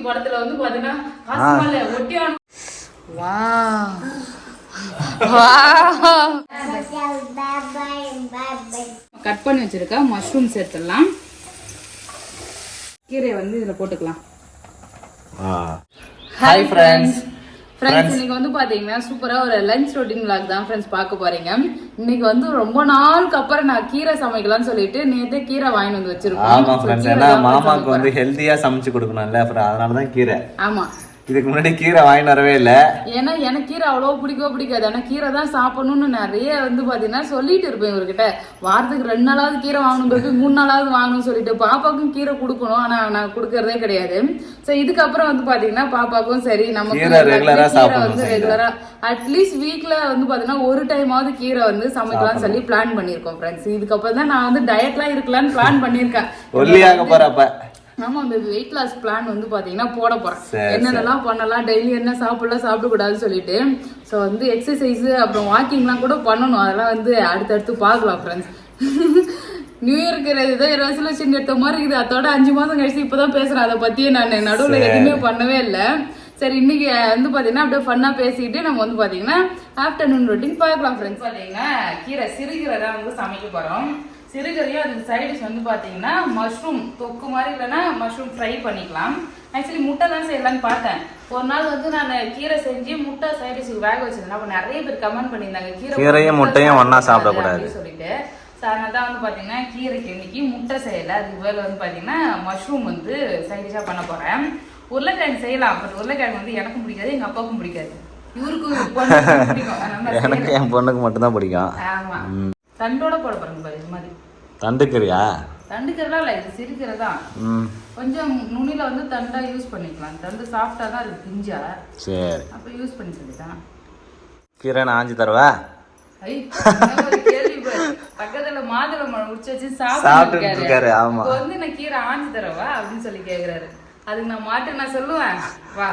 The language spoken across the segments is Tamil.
படத்துல வந்து பாத்தீங்கன்னா காசுமால ஒட்டியான் கட் பண்ணி வச்சிருக்க மஷ்ரூம் சேர்த்துடலாம். கீரையை வந்து இதுல போட்டுக்கலாம். Hi friends. இன்னைக்கு வந்து பாத்தீங்கன்னா சூப்பரா ஒரு லஞ்ச் ரொட்டீன் vlog தான் ஃப்ரெண்ட்ஸ் பார்க்க போறீங்க. இன்னைக்கு வந்து ரொம்ப நாளுக்கு அப்புறம் நான் கீரை சமைக்கலாம்னு சொல்லிட்டு நேத்தே கீரை வாங்கி வந்து வச்சிருக்கோம். ஆமா ஃப்ரெண்ட்ஸ், ஏன்னா மாமாக்கு வந்து ஹெல்த்தியா சமைச்சு கொடுக்கணும்ல, அப்புறம் அதனாலதான் கீரை. ஆமா, இதுக்கு முன்னாடி கீரை வாங்கிட்டு வரவே இல்லை. ஏன்னா எனக்கு கீரை அவ்வளோ பிடிக்காது. ஆனா கீரை தான் சாப்பிடணும்னு நிறைய வந்து பாத்தீங்கன்னா சொல்லிட்டு இருப்பேன் இவர்கிட்ட. வாரத்துக்கு 2 நாளாவது கீரை வாங்கணும், 3 நாளாவது வாங்கணும்னு சொல்லிட்டு பாப்பாக்கும் கீரை கொடுக்கணும். ஆனா நான் கொடுக்கறதே கிடையாது. சோ இதுக்கப்புறம் வந்து பாத்தீங்கன்னா பாப்பாக்கும் சரி நமக்கு வந்து ரெகுலரா அட்லீஸ்ட் வீக்ல வந்து பாத்தீங்கன்னா ஒரு டைமாவது கீரை வந்து சமைக்கலாம்னு சொல்லி பிளான் பண்ணிருக்கோம் ஃப்ரெண்ட்ஸ். இதுக்கப்புறம் தான் நான் வந்து டயட்லாம் இருக்கலாம்னு பிளான் பண்ணிருக்கேன். ஆமா, அந்த வெயிட் லாஸ் பிளான் வந்து பாத்தீங்கன்னா போட போறேன். என்னென்னலாம் பண்ணலாம், டெய்லி என்ன சாப்பிடக்கூடாதுன்னு சொல்லிட்டு. ஸோ வந்து எக்ஸசைஸ் அப்புறம் வாக்கிங்லாம் கூட பண்ணணும். அதெல்லாம் வந்து அடுத்தடுத்து பார்க்கலாம் ஃப்ரெண்ட்ஸ். நியூ இயருக்கு ஏதோ ரெசல்யூஷன் எடுத்த மாதிரி இருக்குது. அதோட 5 மாதம் கழிச்சு இப்பதான் பேசுறேன். அதை பத்தியே நான் நடுவில் எதுவுமே பண்ணவே இல்லை. சரி, இன்னைக்கு வந்து பாத்தீங்கன்னா அப்படியே ஃபன்னா பேசிக்கிட்டு நம்ம வந்து பாத்தீங்கன்னா ஆஃப்டர்நூன் ரொட்டீன் பார்க்கலாம் ஃப்ரெண்ட்ஸ். பாத்தீங்கன்னா கீரை சிறுகீரை தான் வந்து சமைக்க போறோம். சிறுகறியும் அதுக்கு சைடிஷ் வந்து பாத்தீங்கன்னா மஷ்ரூம் தொக்கு மாதிரி இல்லைன்னா மஷ்ரூம் ஃப்ரை பண்ணிக்கலாம். ஆக்சுவலி முட்டை தான் செய்யலான்னு பார்த்தேன். ஒரு நாள் வந்து நான் கீரை செஞ்சு முட்டை சைடிஷுக்கு வேக வச்சிருந்தேன். அப்போ நிறைய பேர் கமெண்ட் பண்ணியிருந்தாங்க கீரையும் முட்டையும் ஒன்னா சாப்பிடக்கூடாது சொல்லிட்டு. ஸோ அதனால தான் வந்து பாத்தீங்கன்னா கீரைக்கு இன்னைக்கு முட்டை செய்யலை. அதுக்கு வேலை வந்து பாத்தீங்கன்னா மஷ்ரூம் வந்து சைடிஷா பண்ண போறேன். உருளைக்கிழங்கு செய்யலாம். பட் உருளைக்கிழங்கு வந்து எனக்கும் பிடிக்காது, எங்க அப்பாவுக்கும் பிடிக்காது. இவருக்கும் பிடிக்கும், எனக்கு என் பொண்ணுக்கு மட்டும்தான் பிடிக்கும். ஆமா, தண்டோட போட போறேங்க பாரு. இது மாதிரி தண்டுக்கறியா? தண்டுக்கறிலாம் இல்லை, இது சிறுகீரை தான். கொஞ்சம் நுனில வந்து தண்டா யூஸ் பண்ணிக்கலாம். தண்டு சாஃப்டா தான் இருக்கு, பிஞ்சா. சரி, அப்ப யூஸ் பண்ணி சொல்லிட்டான். கீரை நான் ஆஞ்சி தரவா? ஐ, ஒரு கேள்வி பாரு. பக்கத்துல மாதுளம்பழம் உரிச்சு வச்சு சாப்பிட்டு இருக்காரு. ஆமா, வந்து நான் கீரை ஆஞ்சி தரவா அப்படின்னு சொல்லி கேக்குறாரு. அதுக்கு நான் மாட்டு நான் சொல்லுவேன், வா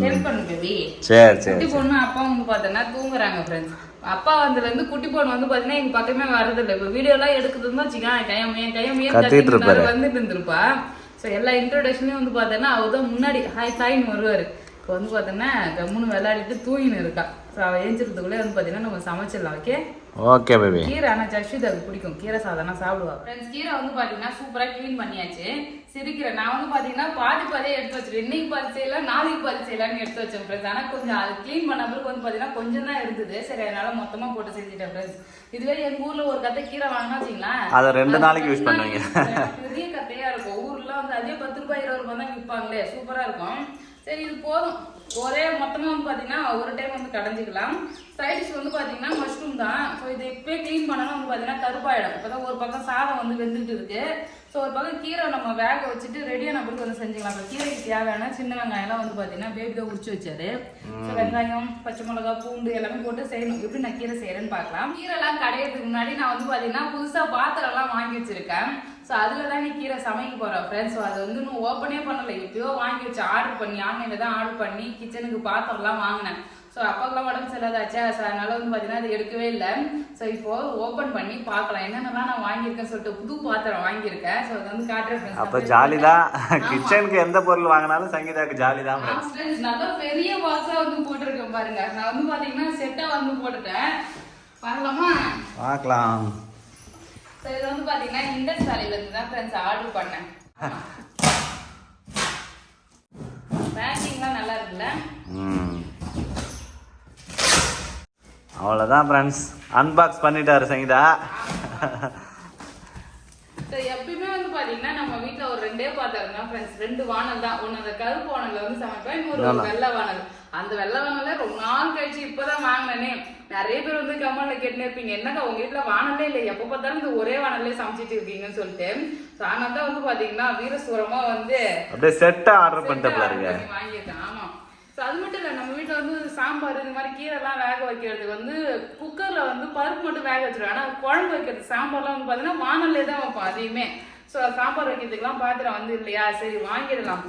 ஹெல்ப் பண்ணு பேபி. சரி சரி. குட்டி பொண்ணு அப்பா வந்து பார்த்தோன்னா தூங்குறாங்க ஃப்ரெண்ட்ஸ். அப்பா வந்ததுல இருந்து குட்டி பொண்ணு வந்து பாத்தீங்கன்னா எங்க பக்கமே வரது இல்லை. இப்ப வீடியோ எல்லாம் எடுக்குதுன்னு வச்சுக்கேன், கையமையே வந்துட்டு இருந்திருப்பா. ஸோ எல்லா இன்ட்ரோடக்ஷன்லயும் வந்து பார்த்தோன்னா அவதான் முன்னாடி ஹாய்ன்னு வருவாரு. இப்போ வந்து பார்த்தோன்னா கம்முன்னு விளையாடிட்டு தூங்கின்னு இருக்கா. ஸோ அவள் ஏஞ்சிருக்கிறதுக்குள்ளே வந்து பார்த்தீங்கன்னா நம்ம சமைச்சிடலாம். Okay okay baby. கீரை ஆனால் ஜஸ்விதாவுக்கு பிடிக்கும், கீரை சாதம்னா சாப்பிடுவா. ஃப்ரெண்ட்ஸ், கீரை வந்து பார்த்தீங்கன்னா சூப்பராக க்ளீன் பண்ணியாச்சு. சிறுகீரை நான் வந்து பார்த்தீங்கன்னா பாதியே எடுத்து வச்சிருக்கேன். இன்னைக்கு பாதி செய்யலாம், நாளைக்கு பாதி செய்யலாம்னு எடுத்து வச்சேன் ஃப்ரெண்ட்ஸ். ஆனால் கொஞ்சம் அது க்ளீன் பண்ண பிறகு வந்து பார்த்தீங்கன்னா கொஞ்சம் தான் இருந்தது. சரி, அதனால மொத்தமாக போட்டு செஞ்சுட்டேன் ஃப்ரெண்ட்ஸ். இதுவே எங்கள் ஊரில் ஒரு கத்தை கீரை வாங்கினா வச்சிங்களேன், அதை 2 நாளைக்கு யூஸ் பண்ணுவீங்க. பெரிய கத்தையாக இருக்கும். ஊர்லாம் வந்து அதே 10 ரூபாய் 20 ரூபாய் தான் விற்பாங்களே, சூப்பராக இருக்கும். சரி, இது போதும். ஒரே மொத்தமாக வந்து பார்த்தீங்கன்னா ஒரு டைம் வந்து கடைஞ்சிக்கலாம். சைடிஷ் வந்து பார்த்தீங்கன்னா மஷ்ரூம் தான். ஸோ இதை இப்போ க்ளீன் பண்ணணும் வந்து பார்த்தீங்கன்னா கருப்பாயிடும். இப்போ தான் ஒரு பக்கம் சாதம் வந்து வெந்துட்டு இருக்கு. ஸோ ஒரு பக்கம் கீரை நம்ம வேக வச்சுட்டு ரெடியான பிறகு வந்து செஞ்சுக்கலாம். இப்போ கீரைக்கு தேவையான சின்ன வெங்காயம்லாம் வந்து பார்த்தீங்கன்னா பேபி தான் உரிச்சு வச்சாரு. ஸோ வெங்காயம், பச்சை மிளகா, பூண்டு எல்லாமே போட்டு செய்யணும். எப்படி நான் கீரை செய்யறேன்னு பார்க்கலாம். கீரைலாம் கடையிறதுக்கு முன்னாடி நான் வந்து பார்த்தீங்கன்னா புதுசாக பாத்திரம்லாம் வாங்கி வச்சிருக்கேன். ஸோ அதில் தான் நீ கீரை சமைக்க போகிறோம் ஃப்ரெண்ட்ஸ். ஸோ அது வந்து இன்னும் ஓப்பனே பண்ணலை. எப்பயோ வாங்கி வச்சு ஆர்டர் பண்ணி ஆன்லைனில் தான் ஆர்டர் பண்ணி கிச்சனுக்கு பாத்திரம்லாம் வாங்கினேன். ஸோ அப்பாவுக்குலாம் உடம்பு சரியாதாச்சா. ஸோ அதனால வந்து பார்த்தீங்கன்னா அது எடுக்கவே இல்லை. ஸோ இப்போ ஓப்பன் பண்ணி பார்க்கலாம் என்னென்னலாம் நான் வாங்கியிருக்கேன் சொல்லிட்டு. புது பாத்திரம் வாங்கியிருக்கேன். ஸோ அது வந்து காட்டுறேன். அப்போ ஜாலி தான். கிச்சனுக்கு எந்த பொருள் வாங்கினாலும் சங்கீதாக்கு ஜாலி தான். நான் தான் பெரிய பாக்ஸாக வந்து போட்டிருக்கேன் பாருங்க. நான் வந்து பார்த்தீங்கன்னா செட்டாக வந்து போட்டுட்டேன். பார்க்கலாமா? பார்க்கலாம். ஸோ இது வந்து பார்த்தீங்கன்னா இண்டஸ் வேலையிலேருந்து தான் ஃப்ரெண்ட்ஸ் ஆர்டர் பண்ணேன். பேக்கிங்லாம் நல்லா இருக்குல்ல? அவ்வளோதான் ஃப்ரெண்ட்ஸ், அன்பாக்ஸ் பண்ணிட்டாரு சங்கீதா. எப்பயுமே வந்து பாத்தீங்கன்னா நம்ம வீட்டுல ஒரு 2 பாத்திரம் தான் ஃப்ரெண்ட்ஸ். 2 வானல் தான். ஒன்னு அந்த கருப்பு வானல்ல வந்து சமைப்பேன், இன்னொரு வெள்ளை வானல். அந்த வெள்ளை வானல்ல ரொம்ப நாள் கழிச்சு இப்பதான் வாங்கினேனே. நிறைய பேர் வந்து கமெண்ட்ல கேட்டுனே இருப்பீங்க, என்னக்கா உங்க வீட்டுல வானலே இல்லை, எப்ப பார்த்தாலும் இந்த ஒரே வானல்லே சமைச்சிட்டு இருக்கீங்கன்னு சொல்லிட்டு. அதனால தான் வந்து பாத்தீங்கன்னா வீரசூரமா வந்து அப்படியே செட்டா ஆர்டர் பண்ணிட்டு வாங்கியிருக்கேன். ஆமா, அது மட்டும் இல்லை, நம்ம வீட்டில் வந்து சாம்பார் இந்த மாதிரி கீரைலாம் வேக வைக்கிறதுக்கு வந்து குக்கரில் வந்து பருப்பு மட்டும் வேக வச்சிருவேன். ஆனால் குழம்பு வைக்கிறது சாம்பார்லாம் வந்து பார்த்தீங்கன்னா வானல்லே தான் வைப்போம் அதையுமே. ஸோ சாம்பார் வைக்கிறதுக்குலாம் பாத்திரம் வந்து இல்லையா, சரி வாங்கிடலாம்.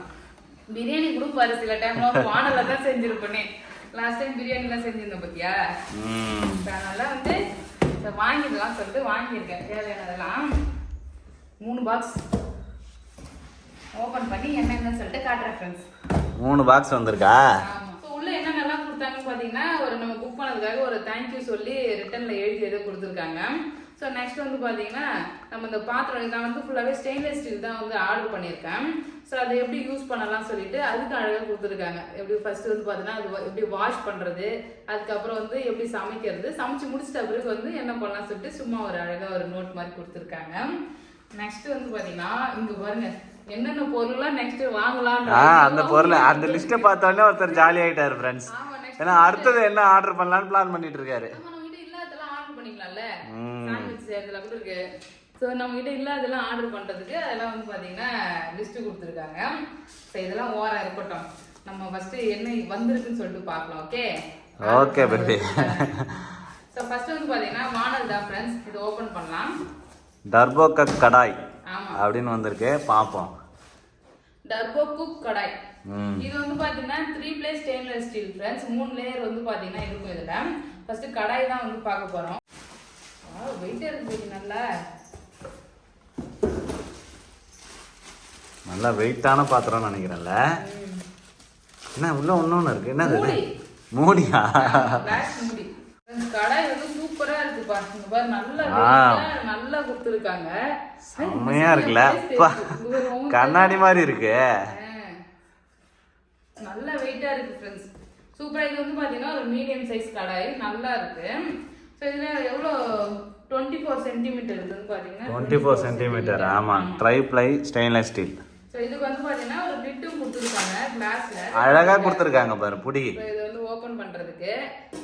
பிரியாணி கூட பாரு சில டைம்லாம் வானல்ல தான் செஞ்சிருப்பேனே. லாஸ்ட் டைம் பிரியாணிலாம் செஞ்சிருந்தேன் பார்த்தியா. அதனால வந்து வாங்கிடலாம் சொல்லிட்டு வாங்கியிருக்கேன். தேவையானதெல்லாம் 3 பாக்ஸ். ஓபன் பண்ணி என்னன்னு சொல்லிட்டு காட்டுறேன் ஃப்ரெண்ட்ஸ். 3 பாக்ஸ் வந்திருக்கா? ஆமா. சோ உள்ள என்னென்னலாம் கொடுத்தாங்கன்னு பாத்தீங்கன்னா ஒரு நம்ம புக் பண்ணதுக்காக ஒரு தேங்க்யூ சொல்லி ரிட்டன்ல எழுதி ஏதோ கொடுத்துருக்காங்க. ஸோ நெக்ஸ்ட் வந்து பார்த்தீங்கன்னா நம்ம இந்த பாத்திரம் நான் வந்து ஃபுல்லாகவே ஸ்டெயின்லெஸ் ஸ்டீல் தான் வந்து ஆர்டர் பண்ணியிருக்கேன். ஸோ அதை எப்படி யூஸ் பண்ணலாம் சொல்லிட்டு அதுக்கு அழகாக கொடுத்துருக்காங்க. எப்படி ஃபர்ஸ்ட் வந்து பார்த்தீங்கன்னா அது எப்படி வாஷ் பண்ணுறது, அதுக்கப்புறம் வந்து எப்படி சமைக்கிறது, சமைச்சு முடிச்சிட்ட பிறகு வந்து என்ன பண்ணலாம் சொல்லிட்டு சும்மா ஒரு அழகாக ஒரு நோட் மாதிரி கொடுத்துருக்காங்க. நெக்ஸ்ட் வந்து பார்த்தீங்கன்னா இங்கே பாருங்க என்னென்ன பொருள்லாம் நெக்ஸ்ட் வாங்கலாம். அந்த பொருள் அந்த லிஸ்ட்டை பார்த்தோன்னே ஒருத்தர் ஜாலி ஆகிட்டாரு ஃப்ரெண்ட்ஸ். ஏன்னா அடுத்தது என்ன ஆர்டர் பண்ணலான்னு பிளான் பண்ணிட்டு இருக்காரு. ஸோ நம்ம கிட்ட இல்லாதெல்லாம் ஆர்டர் பண்றதுக்கு அதெல்லாம் வந்து பாத்தீங்கன்னா லிஸ்ட் கொடுத்துருக்காங்க. ஸோ இதெல்லாம் ஓரம் இருக்கட்டும், நம்ம ஃபர்ஸ்ட் என்ன வந்திருக்குன்னு சொல்லிட்டு பார்க்கலாம். Okay okay baby. So first வந்து பாத்தீங்கன்னா வானல் தான் ஃப்ரெண்ட்ஸ். இது ஓபன் பண்ணலாம். டர்போ கக் கடாய் அப்படின்னு வந்திருக்கு, பார்ப்போம். டர்போ குக் கடாய். இது வந்து பாத்தீங்கன்னா 3 place stainless steel friends. 3 layer வந்து பாத்தீங்கன்னா இருக்கும். இதுல ஃபர்ஸ்ட் கடாய் தான் வந்து பார்க்க போறோம். வெயிட்டா இருக்கு, நல்லா வெயிட்டான பாத்திரம் நினைக்கிறேன்ல. என்ன உள்ள ஒண்ணு இருக்கு, என்னது மூடியா? மூடி. கடாய் வந்து சூப்பரா இருக்கு பாருங்க, நல்லா கொடுத்துருக்காங்க. செம்மையா இருக்குல்ல, கண்ணாடி மாதிரி இருக்கு, நல்ல வெயிட்டா இருக்கு ஃப்ரெண்ட்ஸ். சூப்பரா. இது வந்து பாத்தீங்கன்னா ஒரு மீடியம் சைஸ் கடாய், நல்லா இருக்கு. ஸோ இதில் எவ்வளோ 24 சென்டிமீட்டர் இருக்குன்னு பார்த்தீங்கன்னா 24 சென்டிமீட்டர். ஆமாம், ட்ரைப்ளை ஸ்டெயின்லெஸ் ஸ்டீல். ஸோ இதுக்கு வந்து பார்த்தீங்கன்னா ஒரு லிட்டும் கொடுத்துருக்காங்க கிளாஸில், அழகாக கொடுத்துருக்காங்க பாரு புடி. இது வந்து ஓப்பன் பண்ணுறதுக்கு.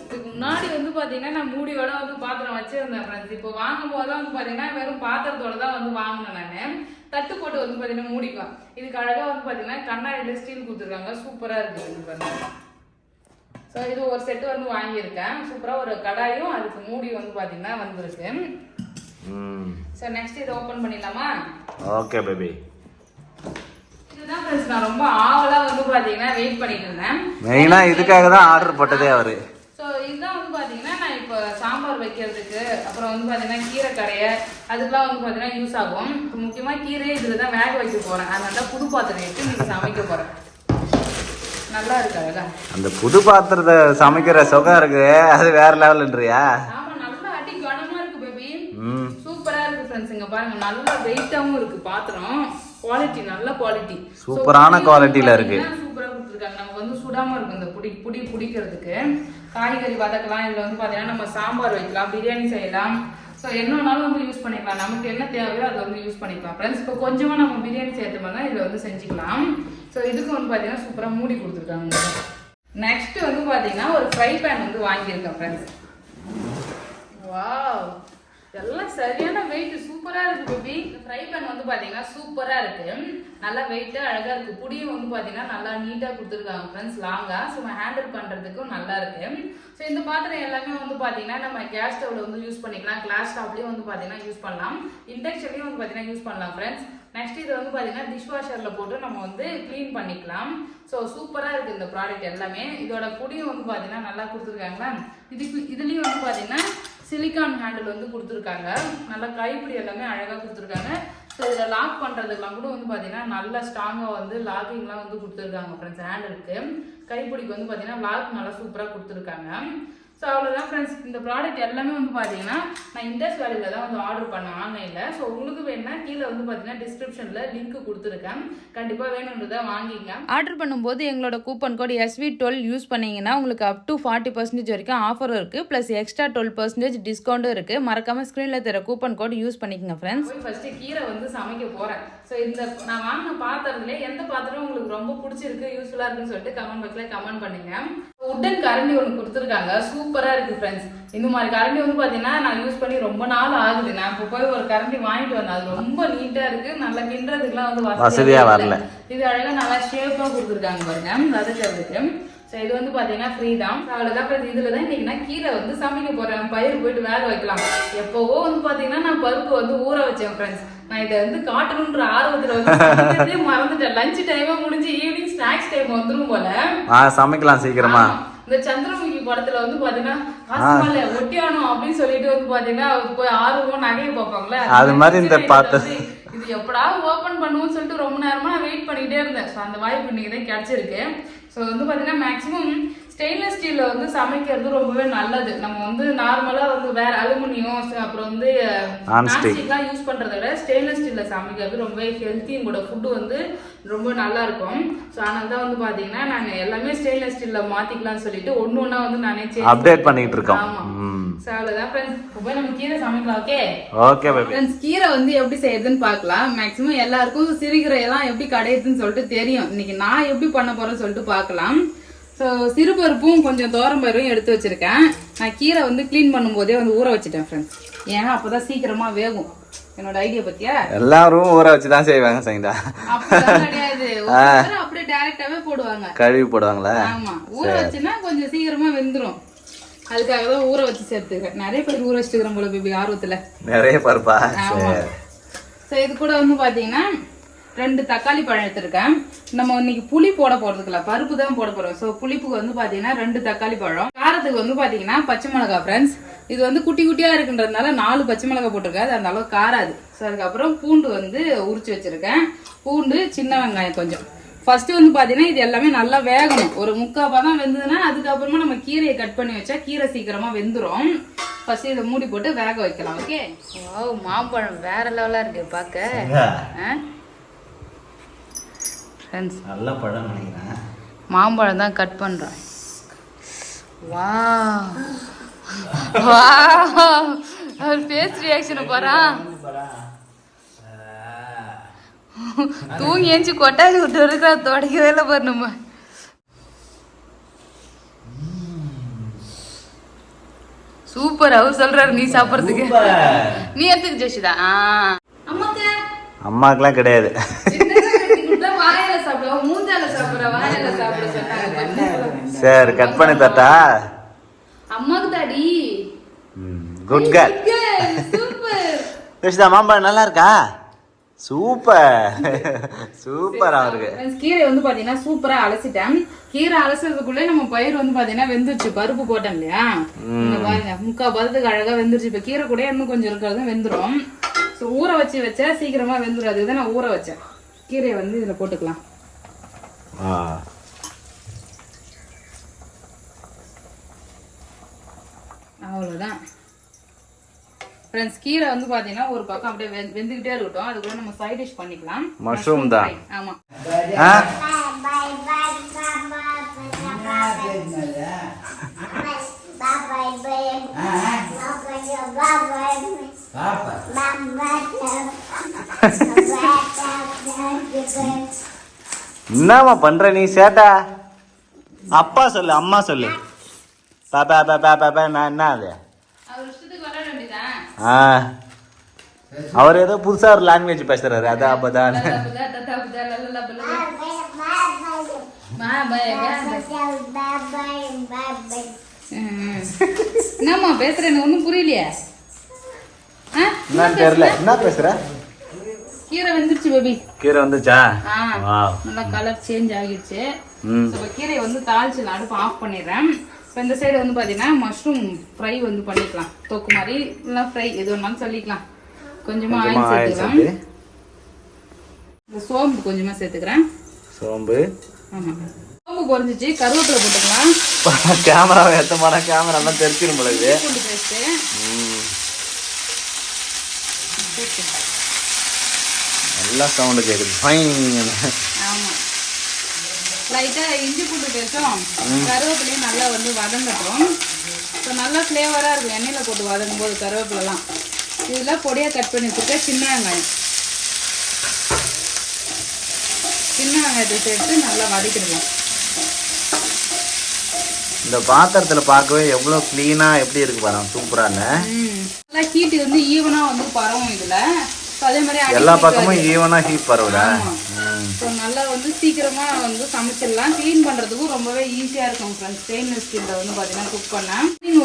இதுக்கு முன்னாடி வந்து பார்த்தீங்கன்னா நான் மூடியோட வந்து பாத்திரம் வச்சிருந்தேன் ஃப்ரெண்ட்ஸ். இப்போ வாங்கும் போது தான் வந்து பார்த்தீங்கன்னா வெறும் பாத்திரத்தோட தான் வந்து வாங்கினேன் நான். தட்டு போட்டு வந்து பார்த்தீங்கன்னா மூடிக்கலாம். இதுக்கு அழகாக வந்து பார்த்தீங்கன்னா கண்ணாடியில் ஸ்டீல் கொடுத்துருக்காங்க, சூப்பராக இருக்குது. ஸோ இது ஒரு செட்டு வந்து வாங்கியிருக்கேன். சூப்பராக ஒரு கடாயும் அதுக்கு மூடி வந்து பார்த்தீங்கன்னா வந்துருக்கு. ஸோ நெக்ஸ்ட் இதை ஓப்பன் பண்ணிடலாமா? Okay baby. இதுதான் ஃப்ரெண்ட்ஸ் நான் ரொம்ப ஆவலாக வந்து பார்த்தீங்கன்னா வெயிட் பண்ணிட்டு இருந்தேன். மெயினாக இதுக்காக தான் ஆர்டர் போட்டதே அவரு. ஸோ இதுதான் வந்து பார்த்தீங்கன்னா நான் இப்போ சாம்பார் வைக்கிறதுக்கு, அப்புறம் வந்து பார்த்தீங்கன்னா கீரை கரையை அதுக்கெலாம் வந்து பார்த்தீங்கன்னா யூஸ் ஆகும். இப்போ முக்கியமாக கீரையை இதில் தான் வேக வைக்க போகிறேன். அதனால புது பாத்திரம் எடுத்து நீங்கள் சமைக்க போகிறேன். நல்லா இருக்கு அழகா. அந்த புது பாத்திரத்தை சமைக்கிற சுகம் இருக்கு, அது வேற லெவல்ன்றியா? ஆமா, நல்லா அடி கனமா இருக்கு பேபி. சூப்பரா இருக்கு ஃப்ரெண்ட்ஸ். இங்க பாருங்க, நல்லா வெயிட்டாவும் இருக்கு பாத்திரம். குவாலிட்டி நல்ல குவாலிட்டி, சூப்பரான குவாலிட்டில இருக்கு. சூப்பரா கொடுத்துருக்காங்க. நமக்கு வந்து சுடாம இருக்கு இந்த புடி பிடிக்கிறதுக்கு. காய்கறி வதக்கலாம். இதுல வந்து பாத்தீங்கன்னா நம்ம சாம்பார் வைக்கலாம், பிரியாணி செய்யலாம். ஸோ என்னன்னாலும் வந்து யூஸ் பண்ணிக்கலாம். நமக்கு என்ன தேவையோ அதை வந்து யூஸ் பண்ணிக்கலாம் ஃப்ரெண்ட்ஸ். இப்போ கொஞ்சமாக நம்ம பிரியாணி சேர்த்தோம்னா இதில் வந்து செஞ்சுக்கலாம். ஸோ இதுக்கு வந்து பார்த்தீங்கன்னா சூப்பராக மூடி கொடுத்துருக்காங்க. நெக்ஸ்ட் வந்து பார்த்தீங்கன்னா ஒரு ஃப்ரை பேன் வந்து வாங்கியிருக்கேன் ஃப்ரெண்ட்ஸ். வாவ், எல்லாம் சரியான வெயிட், சூப்பராக இருக்கு பேபி. இந்த ஃப்ரை பேன் வந்து பார்த்தீங்கன்னா சூப்பராக இருக்கு, நல்லா வெயிட்டு அழகாக இருக்கு. புடியும் வந்து பார்த்தீங்கன்னா நல்லா நீட்டாக கொடுத்துருக்காங்க ஃப்ரெண்ட்ஸ், லாங்காக. ஸோ நம்ம ஹேண்டில் பண்ணுறதுக்கும் நல்லா இருக்கு. ஸோ இந்த பாத்திரம் எல்லாமே வந்து பார்த்தீங்கன்னா நம்ம கேஸ் ஸ்டவ்ல வந்து யூஸ் பண்ணிக்கலாம், கிளாஸ் ஸ்டாப்லேயும் வந்து பார்த்தீங்கன்னா யூஸ் பண்ணலாம், இண்டக்ஷன்லையும் வந்து பார்த்தீங்கன்னா யூஸ் பண்ணலாம் ஃப்ரெண்ட்ஸ். நெக்ஸ்ட் இது வந்து பார்த்தீங்கன்னா டிஷ் வாஷரில் போட்டு நம்ம வந்து க்ளீன் பண்ணிக்கலாம். ஸோ சூப்பராக இருக்குது இந்த ப்ராடக்ட் எல்லாமே. இதோட புடியும் வந்து பார்த்தீங்கன்னா நல்லா கொடுத்துருக்காங்களா. இதுலேயும் வந்து பார்த்தீங்கன்னா சிலிக்கான் ஹேண்டில் வந்து கொடுத்துருக்காங்க, நல்லா கைப்பிடி எல்லாமே அழகாக கொடுத்துருக்காங்க. ஸோ இதில் லாக் பண்ணுறதுக்கெலாம் கூட வந்து பார்த்தீங்கன்னா நல்லா ஸ்ட்ராங்காக வந்து லாக்கிங்லாம் வந்து கொடுத்துருக்காங்க ஃப்ரெண்ட்ஸ். ஹேண்டிலுக்கு கைப்பிடிக்கு வந்து பார்த்தீங்கன்னா லாக் நல்லா சூப்பராக கொடுத்துருக்காங்க. ஸோ அவ்வளோதான் ஃப்ரெண்ட்ஸ். இந்த ப்ராடக்ட் எல்லாமே வந்து பார்த்தீங்கன்னா நான் இண்டஸ் வேலையில் தான் வந்து ஆர்டர் பண்ணேன் ஆன்லைனில். ஸோ உங்களுக்கு வேணும்னா கீழே வந்து பார்த்தீங்கன்னா டிஸ்கிரிப்ஷனில் லிங்க் கொடுத்துருக்கேன், கண்டிப்பாக வேணுன்றதை வாங்கிங்க. ஆர்டர் பண்ணும்போது எங்களோட கூப்பன் கோட் SV12 யூஸ் பண்ணிங்கன்னா உங்களுக்கு அப் டு 40% வரைக்கும் ஆஃபரும் இருக்குது, ப்ளஸ் எக்ஸ்ட்ரா 12% டிஸ்கவுண்ட்டும் இருக்குது. மறக்காமல் ஸ்க்ரீனில் தர கூப்பன் கோட் யூஸ் பண்ணிக்கோங்க ஃப்ரெண்ட்ஸ். ஃபஸ்ட்டு கீரை வந்து சமைக்க போகிறேன். ஸோ இந்த நான் வாங்கின பாத்திரத்துல எந்த பாத்திரம் உங்களுக்கு ரொம்ப பிடிச்சிருக்கு, யூஸ்ஃபுல்லாக இருக்குன்னு சொல்லிட்டு கமெண்ட் பாக்ஸில் கமெண்ட் பண்ணுங்க. உட்டன் கரண்டி ஒன்று கொடுத்துருக்காங்க, சூப்பராக இருக்குது ஃப்ரெண்ட்ஸ். இந்த மாதிரி கரண்டி வந்து பார்த்தீங்கன்னா நான் யூஸ் பண்ணி ரொம்ப நாள் ஆகுது. நான் இப்போ போய் ஒரு கரண்டி வாங்கிட்டு வந்தேன், அது ரொம்ப நீட்டாக இருக்குது, நல்லா கிண்டுறதுக்குலாம் வந்து வசதியாக வரல. இது அழகாக நல்லா ஷேப்பாக கொடுத்துருக்காங்க பாருங்க வதக்கிறதுக்கு. ஸோ இது வந்து பார்த்தீங்கன்னா ஃப்ரீ தான். அவ்வளோதான் ஃப்ரெண்ட்ஸ். இதில் தான் இன்னைக்கு நான் கீரை வந்து சமைக்க போகிறேன், பயிர் போயிட்டு வேக வைக்கலாம். எப்போவோ வந்து பார்த்தீங்கன்னா நான் பருப்பு வந்து ஊற வச்சேன் ஃப்ரெண்ட்ஸ். நான் இதை வந்து காட்டணுன்ற ஆர்வத்தில் வந்து மறந்துட்டேன். லஞ்ச் டைமாக முடிஞ்சு ஈவினிங் ஸ்நாக்ஸ் டைம் வந்துடும் போல, சமைக்கலாம் சீக்கிரமா. இந்த சந்திரமுகி படத்துல வந்து பாத்தீங்கன்னா ஒட்டியானோ அப்படின்னு சொல்லிட்டு வந்து பாத்தீங்கன்னா போய் ஆர்வமா நகையை பார்ப்பாங்களே, அது மாதிரி இந்த பாத்து இது இது எப்படா ஓப்பன் பண்ணுவோம்னு சொல்லிட்டு ரொம்ப நேரமா நான் வெயிட் பண்ணிக்கிட்டே இருந்தேன். ஸோ அந்த வாய்ப்பு இன்னைக்கு தான் கிடைச்சிருக்கு. ஸோ வந்து பார்த்தீங்கன்னா மேக்ஸிமம் ஸ்டெயின்லெஸ் ஸ்டீலில் வந்து சமைக்கிறது ரொம்பவே நல்லது. நம்ம வந்து நார்மலாக வந்து வேற அலுமினியம் அப்புறம் வந்து நான்ஸ்டிக்லாம் யூஸ் பண்ணுறத விட ஸ்டெயின்லெஸ் ஸ்டீலில் சமைக்கிறது ரொம்பவே ஹெல்த்தியும் கூட. ஃபுட்டு வந்து ரொம்ப நல்லா இருக்கும். ஸோ அதனால தான் வந்து பார்த்தீங்கன்னா நாங்கள் எல்லாமே ஸ்டெயின்லெஸ் ஸ்டீலில் மாற்றிக்கலாம்னு சொல்லிட்டு ஒன்று ஒன்றா வந்து நானே அப்டேட் பண்ணிட்டு இருக்கோம். ஆமாம். ஸோ அவ்வளோதான் ஃப்ரெண்ட்ஸ். இப்போ நம்ம கீரை சமைக்கலாம். ஓகே ஓகே ஃப்ரெண்ட்ஸ், கீரை வந்து எப்படி செய்யறதுன்னு பார்க்கலாம். மேக்ஸிமம் எல்லாருக்கும் சிறுகீரையெல்லாம் எப்படி கடையுதுன்னு சொல்லிட்டு தெரியும். இன்னைக்கு நான் எப்படி பண்ண போறேன்னு சொல்லிட்டு பார்க்கலாம். ஸோ சிறுபருப்பும் கொஞ்சம் தோரம்பருப்பும் எடுத்து வச்சிருக்கேன். நான் கீரை வந்து க்ளீன் பண்ணும்போதே வந்து ஊற வச்சுட்டேன் ஃப்ரெண்ட்ஸ். ஏன்னா அப்போதான் சீக்கிரமா வேகும். என்னோட ஐடியா பத்தியா? எல்லாரும் ஊற வச்சுதான் செய்வாங்க சைந்தா. அப்படிலாம் கிடையாது, அப்படியே டைரக்டாவே போடுவாங்க, கழுவி போடுவாங்களா? ஆமா, ஊற வச்சுன்னா கொஞ்சம் சீக்கிரமா வெந்துரும். அதுக்காக தான் ஊற வச்சு சேர்த்துக்கிறேன். நிறைய பேர் ஊற வச்சுக்கிறோம் போல பேபி ஆர்வத்துல. நிறைய பருப்பா? ஸோ இது கூட வந்து பாத்தீங்கன்னா 2 தக்காளி பழம் எடுத்திருக்கேன். நம்ம இன்னைக்கு புளி போட போறதுக்குல பருப்பு தான் போட போறோம். ஸோ புளிப்புக்கு வந்து பாத்தீங்கன்னா 2 தக்காளி பழம். காரத்துக்கு வந்து பாத்தீங்கன்னா பச்சை மிளகா ஃப்ரெண்ட்ஸ். இது வந்து குட்டி குட்டியா இருக்குன்றதுனால 4 பச்சை மிளகா போட்டிருக்காது, அந்த அளவுக்கு காராது. ஸோ அதுக்கப்புறம் பூண்டு வந்து உரிச்சு வச்சிருக்கேன். பூண்டு, சின்ன வெங்காயம் கொஞ்சம். ஃபர்ஸ்ட் வந்து பாத்தீங்கன்னா இது எல்லாமே நல்லா வேகணும். ஒரு 3/4 பதம் வெந்ததுன்னா அதுக்கப்புறமா நம்ம கீரையை கட் பண்ணி வச்சா கீரை சீக்கிரமா வெந்துரும். ஃபர்ஸ்ட் இதை மூடி போட்டு வேக வைக்கலாம். ஓகே. வாவ், மாம்பழம் வேற லெவலா இருக்கு பார்க்க. ஃப்ரெண்ட்ஸ், நல்ல பழம் நினைக்கிறேன். மாம்பழம் தான் கட் பண்றேன். வாவ் வாவ், அவர் ஃபேஸ் ரியாக்ஷன் பாறான். தூங்கி ஏஞ்சி கொட்டாவி விட்டு இருக்கா, தொடக்கவே இல்லை பாரு. நம்ம சூப்பர். அவர் சொல்றாரு நீ சாப்பிட்றதுக்கு. நீ எடுத்துக்கு ஜெஷிதா. அம்மாக்கெல்லாம் கிடையாது. சரி, கட் பண்ணி தட்டா? அம்மாக்கு தாடி. Good girl. சூப்பர். ஜெஷிதா, மாம்பழம் நல்லா இருக்கா? Super super. அவருக்கு கீரை வந்து பாத்தீங்கன்னா சூப்பரா அலசிட்டேன். கீரை அலசுறதுக்குள்ளே நம்ம பயிர் வந்து பாத்தீங்கன்னா வெந்துருச்சு. பருப்பு போட்டோம் இல்லையா, பாருங்க 3/4 பதத்துக்கு அழகா வெந்துருச்சு. இப்ப கீரை கூட இன்னும் கொஞ்சம் இருக்கிறது வெந்துரும். ஊற வச்சா சீக்கிரமா வெந்துடும். அதுதான் நான் ஊற வச்சேன். கீரையை வந்து இதுல போட்டுக்கலாம். அவ்வளவுதான் ஃப்ரெண்ட்ஸ். கீரை வந்து பாத்தீங்கன்னா ஒரு பக்கம் அப்படியே வெந்துகிட்டே இருக்கட்டும். அது கூட நம்ம சைட் டிஷ் பண்ணிக்கலாம். மஷ்ரூம் தான். ஆமா. என்னம்மா பண்ற நீ சேட்டா? அப்பா சொல்லு, அம்மா சொல்லு. பாப்பா பாப்பா பாப்பா. நான் என்ன அது? அவர் ஏதோ புதுசா ஒரு லாங்குவேஜ் பேசுறாரு. அதான் அப்பதான். என்னம்மா பேசுறேன்னு ஒண்ணும் புரியலையே. என்ன தெரியல, என்ன பேசுற? கீரை வந்துருச்சு பேபி. கீரை வந்துச்சா? நல்லா கலர் சேஞ்ச் ஆகிடுச்சு. கீரையை வந்து தாளிச்சு அடுப்பு ஆஃப் பண்ணிடுறேன். இப்போ இந்த சைடு வந்து பாத்தீங்கன்னா மஷ்ரூம் ஃப்ரை வந்து பண்ணிக்கலாம். தொக்கு மாதிரி இல்லை ஃப்ரை எது வேணாலும் சொல்லிக்கலாம். கொஞ்சமா ஆயில் சேர்த்துக்கலாம். இந்த சோம்பு கொஞ்சமா சேர்த்துக்கிறேன். சோம்பு. ஆமா, சோம்பு பொரிஞ்சிச்சு. கருவேப்பிலை போட்டுக்கலாம். கேமரா ஏத்தமான கேமரா எல்லாம் தெரிச்சிரும் போல இது. பூண்டு பேஸ்ட். நல்லா சவுண்ட் கேக்குது. ஆமா, லைட்டா இஞ்சி பூண்டு பேஸ்டும் கருவேப்பிலையும் நல்லா வந்து வதங்கட்டும். இப்போ நல்லா ஃப்ளேவரா இருக்கும் எண்ணெயில போட்டு வதங்கும் போது கருவேப்பிலாம். இதெல்லாம் பொடியா கட் பண்ணி வச்சுருக்க சின்ன வெங்காயம். சின்ன வெங்காயத்தை சேர்த்து நல்லா வதக்கிடுவோம். இந்த பாத்திரத்துல பார்க்கவே எவ்வளவு கிளீனா எப்படி இருக்கு பாருங்க. சூப்பரா இல்ல? நல்லா ஹீட் வந்து ஈவனா வந்து பரவும். இதுல அதே மாதிரி எல்லா பக்கமும் ஈவனா ஹீட் பரவுல. ஸோ நல்லா வந்து சீக்கிரமா வந்து சமைச்சிடலாம். க்ளீன் பண்றதுக்கும் ரொம்பவே ஈஸியா இருக்கும் ஃப்ரெண்ட்ஸ். ஸ்டெயின்லெஸ் ஸ்டீல்ல வந்து பாத்தீங்கன்னா குக் பண்ண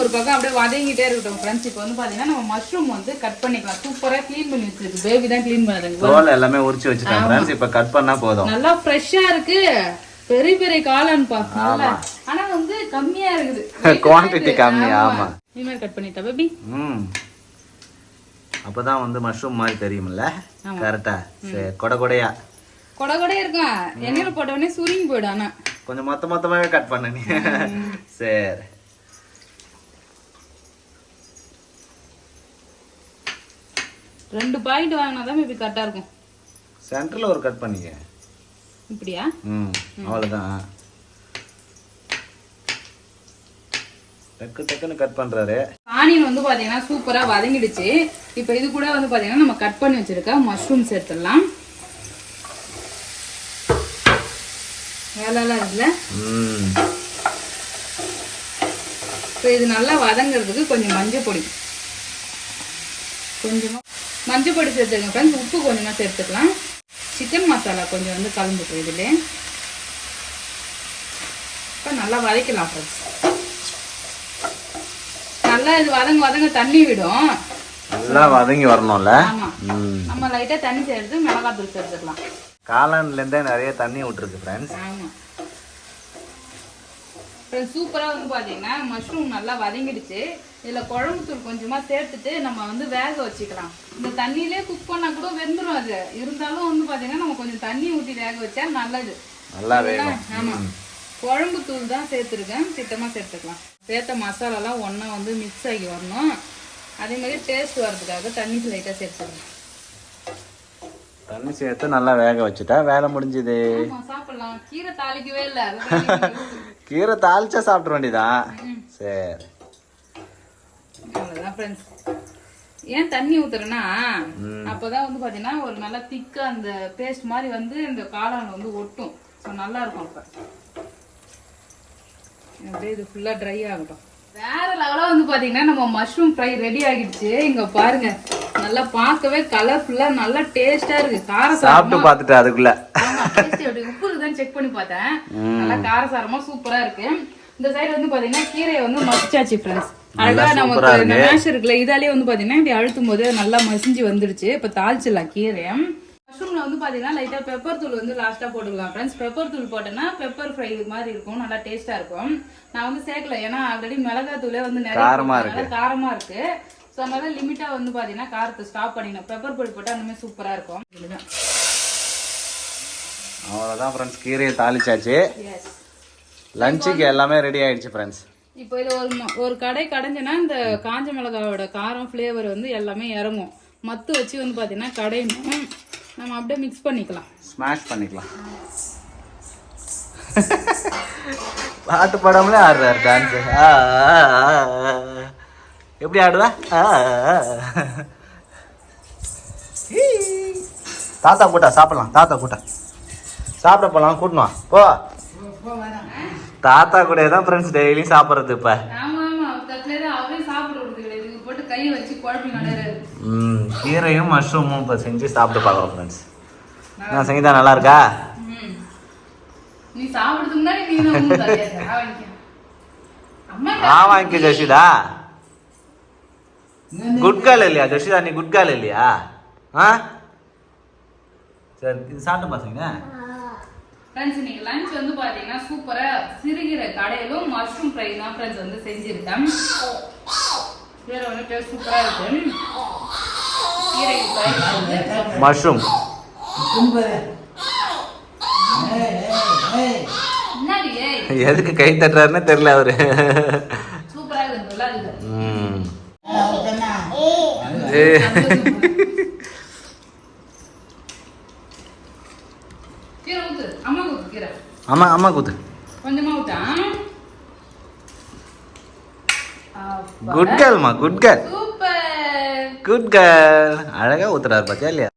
ஒரு பக்கம் அப்படியே வதங்கிட்டே இருக்கட்டும் ஃப்ரெண்ட்ஸ். இப்போ வந்து பாத்தீங்கன்னா நம்ம மஷ்ரூம் வந்து கட் பண்ணிக்கலாம். சூப்பரா க்ளீன் பண்ணி வச்சிருக்கு. பேபி தான் க்ளீன் பண்ணாங்க. தோல் எல்லாமே உரிச்சு வச்சிட்டாங்க ஃப்ரெண்ட்ஸ். இப்போ கட் பண்ணா போதும். நல்லா ஃப்ரெஷ்ஷா இருக்கு. பெரிய பெரிய காளான்பா. நல்லா, ஆனா வந்து கம்மியா இருக்குது. குவாண்டிட்டி கம்மி. ஆமா, இந்த மாதிரி கட் பண்ணிட்டா பேபி. அப்பதான் வந்து மஷ்ரூம் மாதிரி தெரியும்ல. கரெக்டா? சரி, கொடையா இருக்கும். எண்ணெயில போட்ட உடனே சுருங்கி போயிடும். ஆனா கொஞ்சம் மொத்தமாவே கட் பண்ண நீ. சரி, 2 பாயிண்ட் வாங்கினாதான் இப்படி கரெக்டா இருக்கும். சென்டர்ல ஒரு கட் பண்ணிக்க. இப்படியா? அவ்வளவுதான். டக்குன்னு கட் பண்றாரு. ஆனியன் வந்து பாத்தீங்கன்னா சூப்பரா வதங்கிடுச்சு. இப்போ இது கூட வந்து பாத்தீங்கன்னா நம்ம கட் பண்ணி வச்சிருக்க மஷ்ரூம் சேர்த்துடலாம். வேலைலாம் இருக்குல்ல. இப்போ இது நல்லா வதங்கிறதுக்கு கொஞ்சம் மஞ்சள் பொடி சேர்த்துக்கங்க ஃப்ரெண்ட்ஸ். உப்பு கொஞ்சமாக சேர்த்துக்கலாம். சிக்கன் மசாலா கொஞ்சம் வந்து கலந்துக்கும் இதுல. இப்போ நல்லா வதக்கலாம் ஃப்ரெண்ட்ஸ். நல்லா இது வதங்க தண்ணி விடும். நல்லா வதங்கி வரணும்ல. ஆமா, நம்ம லைட்டா தண்ணி சேர்த்து மிளகாத்தூள் சேர்த்துக்கலாம். காளான்ல இருந்தே நிறைய தண்ணி விட்டுருக்கு ஃப்ரெண்ட்ஸ். ஆமா ஃப்ரெண்ட்ஸ், சூப்பரா வந்து பாத்தீங்கன்னா மஷ்ரூம் நல்லா வதங்கிடுச்சு. இதுல குழம்பு தூள் கொஞ்சமா சேர்த்துட்டு நம்ம வந்து வேக வச்சுக்கலாம். இந்த தண்ணியிலே குக் பண்ணா கூட வெந்துடும். அது இருந்தாலும் வந்து பாத்தீங்கன்னா நம்ம கொஞ்சம் தண்ணி ஊற்றி வேக வச்சா நல்லது. நல்லா வேகும். ஆமா, குழம்பு தூள் தான் சேர்த்துருக்கேன். திட்டமா சேர்த்துக்கலாம். சேர்த்த மசாலாலாம் ஒன்றா வந்து மிக்ஸ் ஆகி வரணும். அதே மாதிரி டேஸ்ட் வர்றதுக்காக தண்ணி லைட்டாக சேர்த்துருக்கேன். தண்ணி சேர்த்து நல்லா வேக வச்சுட்டா வேலை முடிஞ்சுது. சாப்பிடலாம். கீரை தாளிக்கவே இல்லை. கீரை தாளிச்சா சாப்பிட வேண்டியதான். சரி, அவ்வளோதான் ஃப்ரெண்ட்ஸ். ஏன் தண்ணி ஊத்துறேன்னா அப்போதான் வந்து பார்த்தீங்கன்னா ஒரு நல்லா திக்கா அந்த பேஸ்ட் மாதிரி வந்து இந்த காளான் வந்து ஒட்டும். ஸோ நல்லா இருக்கும். அப்போ அப்படியே இது ஃபுல்லா ட்ரை ஆகட்டும். வேற லெவலா வந்து பாத்தீங்கன்னா நம்ம மஷ்ரூம் ஃப்ரை ரெடி ஆகிடுச்சு. இங்க பாருங்க, நல்லா பார்க்கவே கலர்ஃபுல்லா நல்லா டேஸ்டா இருக்கு. சாப்பிட்டு பார்த்துட்டு அதுக்குள்ள உப்பு இருக்குதான்னு செக் பண்ணி பார்த்தேன். நல்லா காரசாரமா சூப்பரா இருக்கு. இந்த சைடு வந்து பாத்தீங்கன்னா கீரையை வந்து மசிச்சாச்சு ஃப்ரெண்ட்ஸ். அழகா நமக்கு இந்த மேஷ் இருக்குல்ல, இதாலேயே வந்து பாத்தீங்கன்னா இப்படி அழுத்தும் போது நல்லா மசிஞ்சு வந்துடுச்சு. இப்ப தாளிச்சிடலாம் கீரையை. மஷ்ரூம்ல வந்து பாத்தீங்கன்னா லைட்டா பெப்பர் தூள் வந்து லாஸ்டா போட்டுக்கலாம் ஃப்ரெண்ட்ஸ். பெப்பர் தூள் போட்டேன்னா பெப்பர் ஃப்ரை மாதிரி இருக்கும், நல்லா டேஸ்டா இருக்கும். நான் வந்து சேர்க்கல, ஏன்னா ஆல்ரெடி மிளகாய் தூளே வந்து நிறைய காரமா இருக்கு. ஸோ அதனால லிமிட்டா வந்து பாத்தீங்கன்னா காரத்தை ஸ்டாப் பண்ணிடணும். பெப்பர் பொடி போட்டா அந்த மாதிரி சூப்பரா இருக்கும். அவ்வளோதான் ஃப்ரெண்ட்ஸ், கீரையை தாளிச்சாச்சு. லஞ்சுக்கு எல்லாமே ரெடி ஆயிடுச்சு ஃப்ரெண்ட்ஸ். இப்போ இது ஒரு கடைஞ்சனா இந்த காஞ்ச மிளகாயோட காரம் ஃப்ளேவர் வந்து எல்லாமே இறங்கும். மத்து வச்சு வந்து பாத்தீங்கன்னா கடையணும். நம்ம அப்படியே மிக்ஸ் பண்ணிக்கலாம், ஸ்மாஷ் பண்ணிக்கலாம். பாட்டு பாடாமலே ஆடுறாரு டான்ஸ். எப்படி ஆடுவா? தாத்தா கூட்டா சாப்பிடலாம். தாத்தா கூட்டா சாப்பிட போலாம். கூட்டணும் போ. தாத்தா கூட தான் ஃப்ரெண்ட்ஸ் டெய்லியும் சாப்பிட்றது. இப்போ கீரையும் மஷ்ரூமும் இப்போ செஞ்சு சாப்பிட்டு பார்க்கலாம் ஃப்ரெண்ட்ஸ். நான் செஞ்சா நல்லா இருக்கா? நீ சாப்பிடுறதுக்கு முன்னாடி நீ வாங்கி ஜஷிதா. குட் கேர்ள் இல்லையா ஜஷிதா? நீ குட் கேர்ள் இல்லையா? சரி, இது சாப்பிட்டு பாருங்க ஃப்ரெண்ட்ஸ். இன்னைக்கு லஞ்ச் வந்து பாத்தீங்கன்னா சூப்பரா சிறுகீரை கடையிலும் மஷ்ரூம் ஃப்ரை தான் ஃப்ரெண்ட்ஸ் வந்து செஞ்சிருக்கேன். வேற ஒன்று டேஸ்ட் சூப்பரா இருக்கு. கீரை மஷ்ரூம் எதுக்கு கை தட்டுறாருன்னு தெரியல அவரு. சூப்பரா இருக்கு, நல்லா இருக்கு. அம்மா கூத்து கொஞ்சமா ஊத்தா. குட் கேர்ள்மா, good girl, super good girl. அழகா ஊத்துறாரு பாத்தியா இல்லையா?